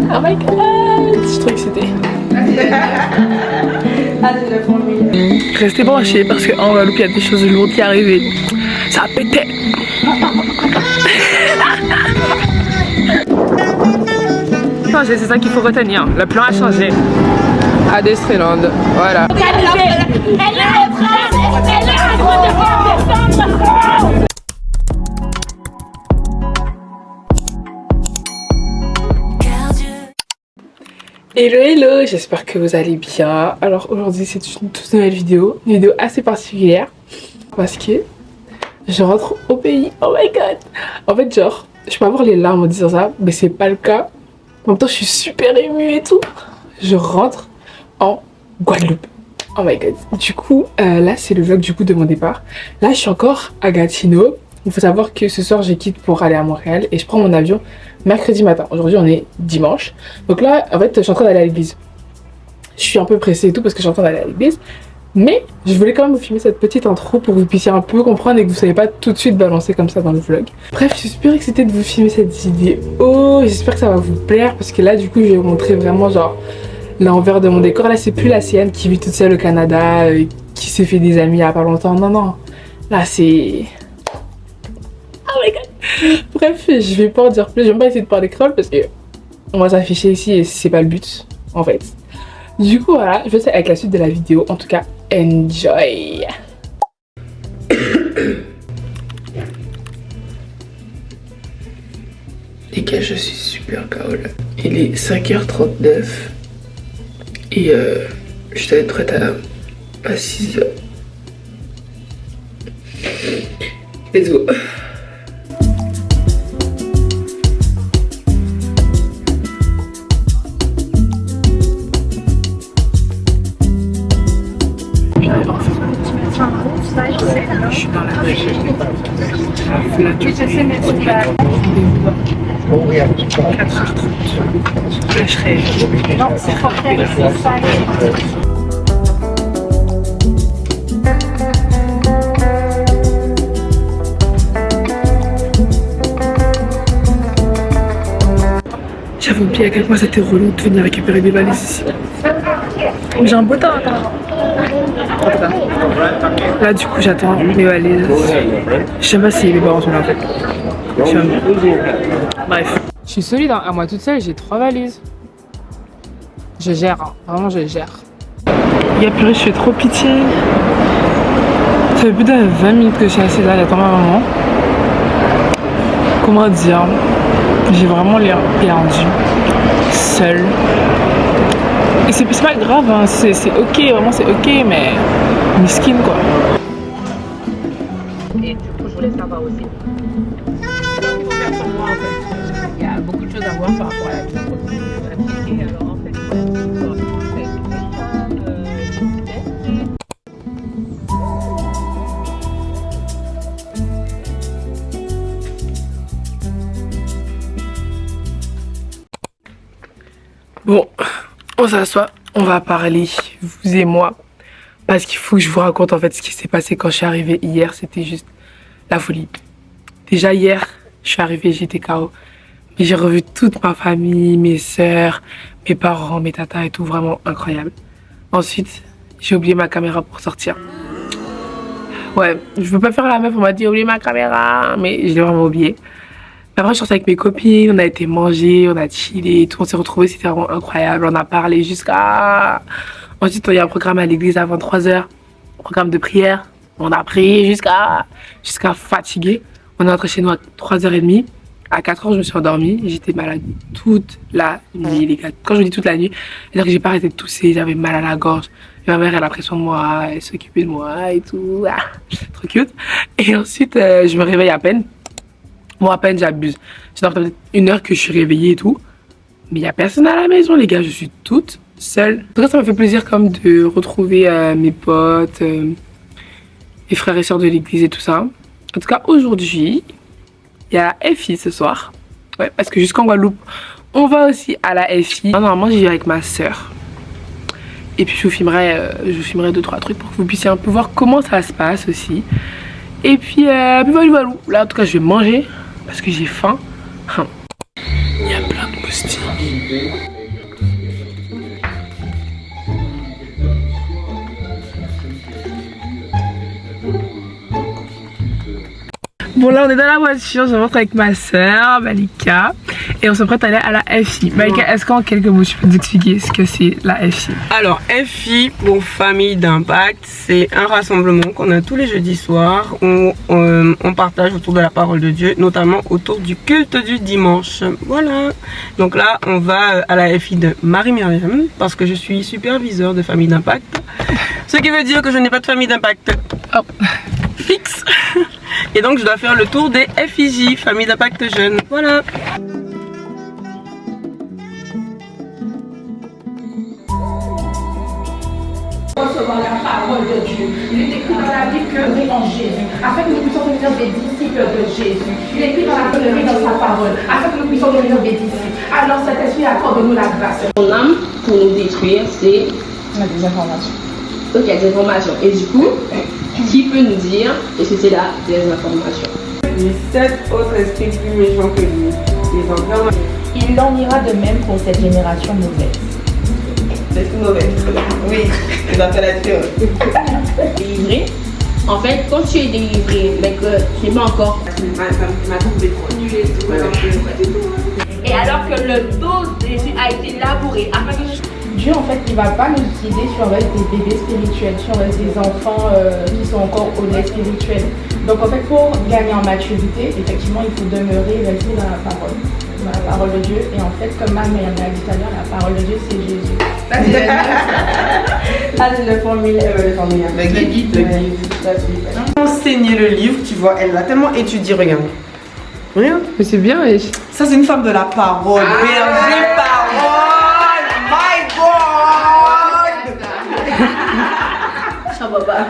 Oh my god, je suis trop excitée. Restez branchés parce qu'en Guadeloupe il y a des choses lourdes qui arrivent et ça a pété. C'est ça qu'il faut retenir, le plan a changé. À Destreland, voilà. Hello hello, j'espère que vous allez bien. Alors aujourd'hui c'est une toute nouvelle vidéo, une vidéo assez particulière parce que je rentre au pays. Oh my god. En fait genre, je peux avoir les larmes en disant ça, mais c'est pas le cas. En même temps je suis super émue et tout. Je rentre en Guadeloupe. Oh my god. Du coup là c'est le vlog du coup de mon départ. Là je suis encore à Gatineau. Il faut savoir que ce soir je quitte pour aller à Montréal et je prends mon avion mercredi matin. Aujourd'hui on est dimanche. Donc là en fait je suis en train d'aller à l'église. Je suis un peu pressée et tout parce que je suis en train d'aller à l'église. Mais je voulais quand même vous filmer cette petite intro pour que vous puissiez un peu comprendre et que vous ne soyez pas tout de suite balancé comme ça dans le vlog. Bref, je suis super excitée de vous filmer cette vidéo. J'espère que ça va vous plaire parce que là du coup je vais vous montrer vraiment genre l'envers de mon décor. Là c'est plus la sienne qui vit toute seule au Canada, qui s'est fait des amis il y a pas longtemps. Non non, là c'est... Oh my god. Bref, je vais pas en dire plus, je vais pas essayer de parler créole parce que on va s'afficher ici et c'est pas le but en fait. Du coup voilà, je vais essayer avec la suite de la vidéo. En tout cas, enjoy. Les gars, je suis super KO là. Il est 5h39 et je dois être prête à 6h. Let's go. Je suis dans la rue. Là, je rêve. Non, c'est pas j'avais oublié à quel point c'était relou de venir récupérer des valises ici. J'ai un beau temps. Là du coup j'attends mes valises. Je sais pas si les parents sont là en fait. Bref. Je suis solide hein. À moi toute seule, j'ai 3 valises. Je gère, hein. Vraiment je gère. Il y a purée, je fais trop pitié. Ça fait plus de 20 minutes que je suis assise là, j'attends ma maman. Comment dire, j'ai vraiment l'air perdu, seule. Et c'est pas grave, hein. C'est ok, vraiment c'est ok, mais miskin quoi. Et du coup, je voulais savoir aussi. Il y a beaucoup de choses à voir par rapport à la vie appliquée. Alors en fait, bon, on s'assoit, on va parler, vous et moi. Parce qu'il faut que je vous raconte en fait ce qui s'est passé quand je suis arrivée hier. C'était juste la folie. Déjà hier, je suis arrivée, j'étais KO. Mais j'ai revu toute ma famille, mes sœurs, mes parents, mes tatas et tout. Vraiment incroyable. Ensuite, j'ai oublié ma caméra pour sortir. Ouais, je veux pas faire la meuf, on m'a dit oublier ma caméra. Mais je l'ai vraiment oublié. Après, je suis sortie avec mes copines, on a été manger, on a chillé et tout. On s'est retrouvés, c'était vraiment incroyable. On a parlé jusqu'à... Ensuite, il y a un programme à l'église à 23h, programme de prière. On a prié jusqu'à fatigué. On est rentré chez nous à 3h30. À 4h, je me suis endormie. J'étais malade toute la nuit, les gars. Quand je dis toute la nuit, c'est-à-dire que j'ai pas arrêté de tousser, j'avais mal à la gorge. Et ma mère, elle a pris soin de moi, elle s'occupait de moi et tout. Ah, trop cute. Et ensuite, je me réveille à peine. Bon, à peine, j'abuse. Ça doit peut-être 1 heure que je suis réveillée et tout. Mais il n'y a personne à la maison, les gars. Je suis toute seule. En tout cas, ça m'a fait plaisir comme de retrouver mes potes, les frères et sœurs de l'église et tout ça. En tout cas, aujourd'hui, il y a la FI ce soir. Ouais, parce que jusqu'en Guadeloupe, on va aussi à la FI. Normalement, j'y vais avec ma sœur. Et puis, je vous filmerai 2-3 trucs pour que vous puissiez un peu voir comment ça se passe aussi. Et puis voilà. Là, en tout cas, je vais manger parce que j'ai faim. Il y a plein de moustiques. Bon là on est dans la voiture, je rentre avec ma soeur Malika et on se prête à aller à la FI. Malika, est-ce qu'en quelques mots tu peux nous expliquer ce que c'est la FI? Alors FI pour Famille d'Impact, c'est un rassemblement qu'on a tous les jeudis soirs où on partage autour de la parole de Dieu, notamment autour du culte du dimanche. Voilà. Donc là on va à la FI de Marie-Myriam parce que je suis superviseur de Famille d'Impact. Ce qui veut dire que je n'ai pas de famille d'impact fixe. Et donc je dois faire le tour des FIJ, Famille d'Impact Jeunes. Voilà. Recevoir la parole de Dieu. Il est écrit dans la Bible que nous en Jésus, afin que nous puissions devenir des disciples de Jésus. Il est écrit dans la Bible, dans sa parole, afin que nous puissions devenir des disciples. Alors cet esprit accorde-nous la grâce. Mon âme pour nous détruire, c'est Des informations. ok, des informations. Et du coup, qui peut nous dire que c'était là des informations? Les 7 autres esprits plus méchants que lui. Les enfants. Il en ira de même pour cette génération mauvaise. C'est tout mauvais. Oui, tu dois faire la théorie. Délivré. En fait, quand tu es délivré, mais que tu n'es pas encore. Ma trouvé trop nul et tout. Et alors que le dos de Jésus a été labouré afin que Dieu, en fait, il ne va pas nous utiliser si on reste des bébés spirituels, si on reste des enfants qui sont encore au lait spirituel. Donc, en fait, pour gagner en maturité, effectivement, il faut demeurer, rester dans la parole de Dieu. Et en fait, comme ma mère l'a dit tout à l'heure, la parole de Dieu, c'est Jésus. Ça, c'est le formulaire. Le guide. Enseigner le livre, tu vois, elle l'a tellement étudié, regarde. Regarde. Mais c'est bien, wesh. Ça, c'est une femme de la parole. Berger parole. My God. ça va pas.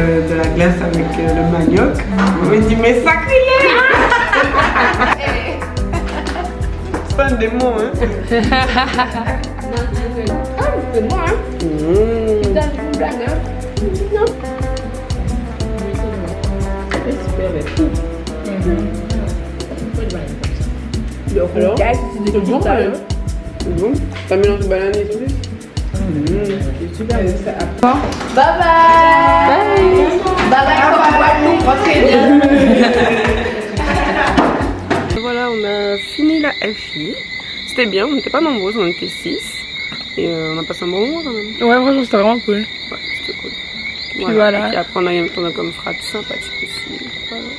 De la glace avec le manioc. On me dit, mais sacrilège. C'est pas un démon, hein. C'est moi, hein. Putain, j'ai une blague, hein. Non. C'est super bête. Alors, c'est bon, c'est bon. T'as mélangé banane et tout. C'est super. Bye bye. Bye bye comme Guadeloupe. Voilà, on a fini la FI. C'était bien, on n'était pas nombreuses, on était 6. Et on a passé un bon moment quand même. Ouais, franchement, c'était vraiment cool. Ouais, c'était cool. Puis voilà. Et après, on a tourné comme frat sympathique aussi. Voilà.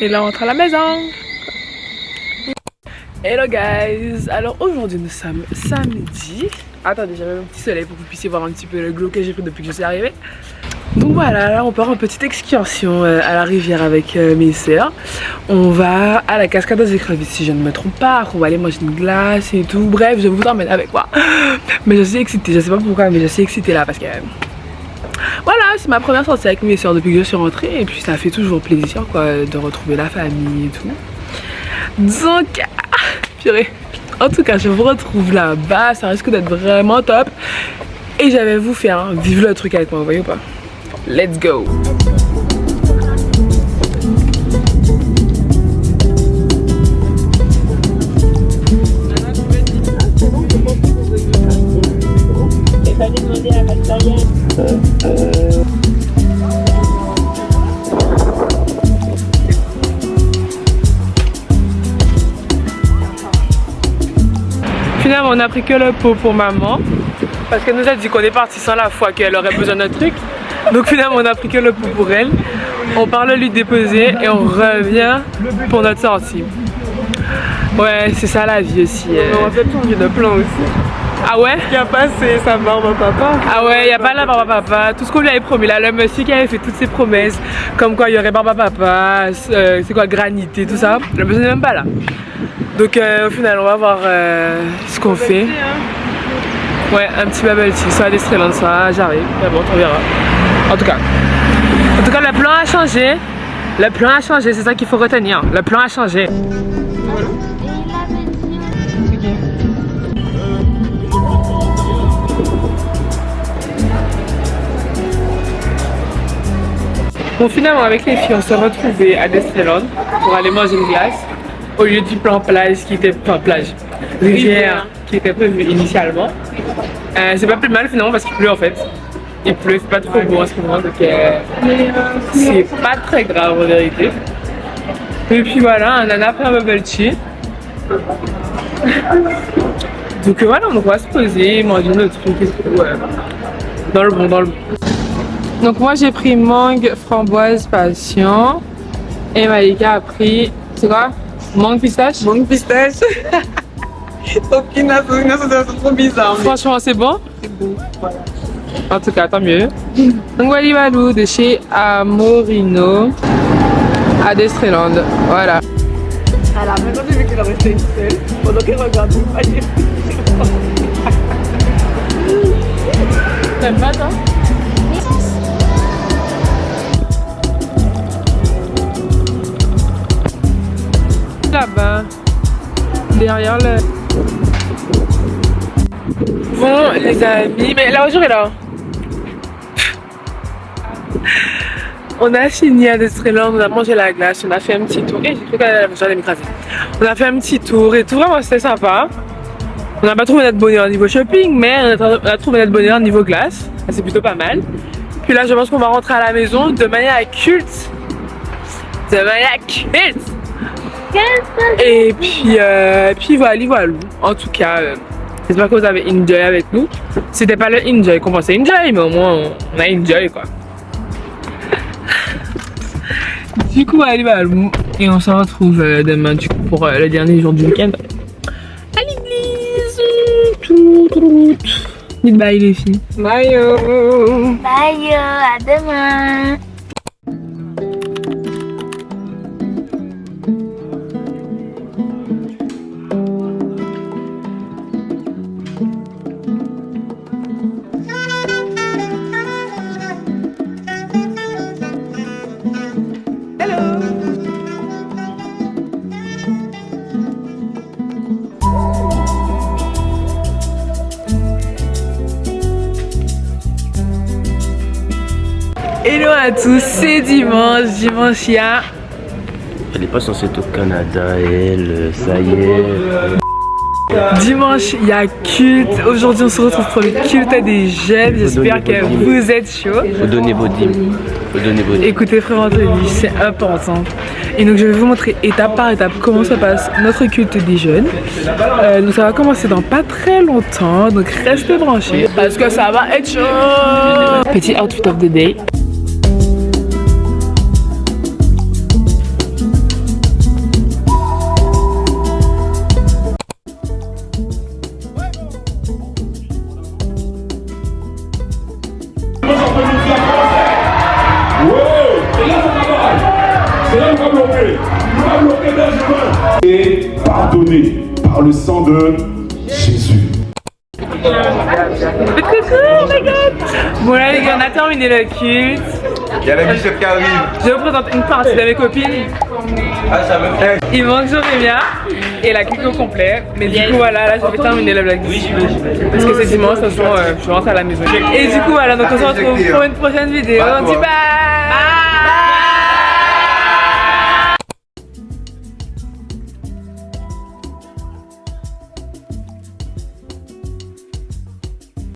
Et là, on rentre à la maison. Hello guys. Alors aujourd'hui, nous sommes samedi. Attendez, j'avais un petit soleil pour que vous puissiez voir un petit peu le glow que j'ai pris depuis que je suis arrivée. Donc voilà, là on part en petite excursion à la rivière avec mes soeurs. On va à la cascade aux écrevisses si je ne me trompe pas. On va aller manger une glace et tout. Bref, je vous emmène avec moi. Mais je suis excitée, je sais pas pourquoi, mais je suis excitée là parce que voilà, c'est ma première sortie avec mes soeurs depuis que je suis rentrée. Et puis ça fait toujours plaisir quoi de retrouver la famille et tout. Donc, purée. En tout cas, je vous retrouve là-bas. Ça risque d'être vraiment top. Et j'avais vous faire vivre le truc avec moi, vous voyez ou pas? Let's go! Finalement, on a pris que le pot pour maman parce qu'elle nous a dit qu'on est parti sans la foi qu'elle aurait besoin d'un truc. Donc finalement, on a pris que le pot pour elle. On part le lui déposer et on revient pour notre sortie. Ouais, c'est ça la vie aussi. On va peut-être changer de plan aussi. Ah ouais? Il n'y a pas sa barbe à papa. Ah ouais, il n'y a pas la barbe à papa. Tout ce qu'on lui avait promis là, le monsieur qui avait fait toutes ses promesses, comme quoi il y aurait barbe à papa, c'est quoi, granité, tout ça. Le monsieur n'est même pas là. Donc au final, on va voir ce qu'on fait. Ouais, un petit bubble tea, soit à Destreland, soit j'arrive. Mais bon, on verra. En tout cas, le plan a changé. Le plan a changé, c'est ça qu'il faut retenir. Le plan a changé. Bon, finalement, avec les filles, on s'est retrouvés à Destreland pour aller manger une glace. au lieu du plan plage qui était, enfin plage, rivière qui était prévu initialement. C'est pas plus mal finalement parce qu'il pleut en fait. Il pleut, c'est pas trop beau en ce moment donc c'est pas très grave en vérité. Et puis voilà, on a pris un bubble tea. Donc voilà, on va se poser, manger notre truc et tout. Dans le bon. Donc moi j'ai pris mangue, framboise, passion. Et Malika a pris, c'est quoi? Mangue pistache? Mangue pistache. Aucune association trop bizarre. Franchement c'est bon? C'est beau. Voilà. En tout cas, tant mieux. Donc Walibalou de chez Amorino à Destreland. Voilà. À la fin, quand j'ai vu qu'elle restait seule, pendant qu'elle regarde le panier. T'aimes pas toi? Là-bas, derrière le... Bon les amis, mais la voiture est là. On a fini à Destreland, on a mangé la glace, on a fait un petit tour. Et j'ai cru qu'elle allait m'écraser. On a fait un petit tour et tout, vraiment c'était sympa. On n'a pas trouvé notre bonheur au niveau shopping, mais on a trouvé notre bonheur au niveau glace. C'est plutôt pas mal. Puis là je pense qu'on va rentrer à la maison de manière culte. De manière culte. Et puis voilà. En tout cas, j'espère que vous avez enjoy avec nous. C'était pas le enjoy qu'on pensait enjoy, mais au moins on a enjoy quoi. Du coup, allez, et on se retrouve demain du coup pour le dernier jour du week-end. À l'église. Dites bye les filles. Bye. Bye, à demain. Hello à tous, c'est dimanche. Dimanche, il y a... Elle est pas censée être au Canada, elle, ça y est. Dimanche, il y a culte. Aujourd'hui, on se retrouve pour le culte des jeunes. J'espère que vous êtes chauds. Faut donner vos dîmes. Écoutez, frère Anthony, c'est important. Et donc, je vais vous montrer étape par étape comment se passe notre culte des jeunes. Donc, ça va commencer dans pas très longtemps. Donc, restez branchés parce que ça va être chaud. Petit outfit of the day. Et pardonné par le sang de Jésus. Coucou, oh my god. Bon là les gars, on a terminé le culte. Il y a la bichette qui arrive. Je vous présente une partie de mes copines. Ah, ça me fait. Il manque Jorémia et la culte au complet. Mais du coup voilà, là je vais terminer le vlog. Oui, parce que c'est dimanche, de toute façon je rentre à la maison. Et du coup voilà, donc on se retrouve pour une prochaine vidéo. On dit bye.